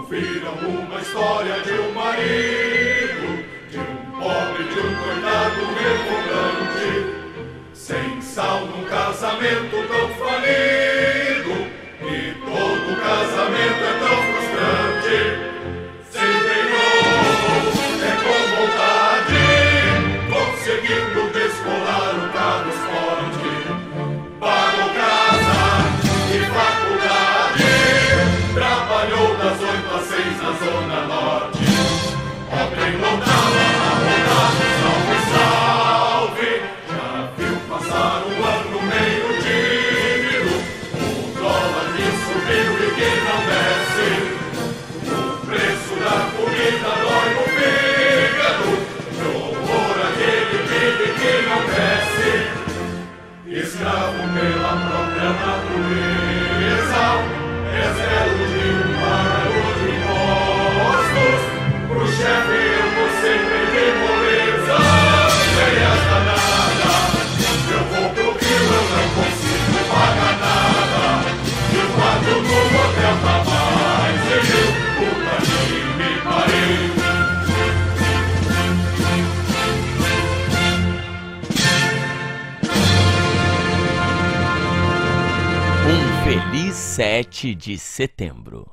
Ouviram uma história de um marido, de um pobre, de um coitado rebolante, sem sal num casamento tão falido, e todo casamento é tão frustrante. Se empenhou, é com vontade, conseguindo descolar o cabo esporte, pagou casa e faculdade, trabalhou das 8 às 6 na Zona Norte. Ontem lotava a rodada, salve, salve, já viu passar um ano meio tímido, o dólar que subiu e que não desce, o preço da comida dói no fígado, que horror aquele PIB que não cresce, escravo pela própria natureza, é zero de um pagador de impostos, pro chefe eu vou sempre de moleza, feias danada, eu vou pro Rio, eu não consigo pagar nada, e o quarto no hotel tá mais de 1000, puta que me pariu. Um feliz 7 de setembro.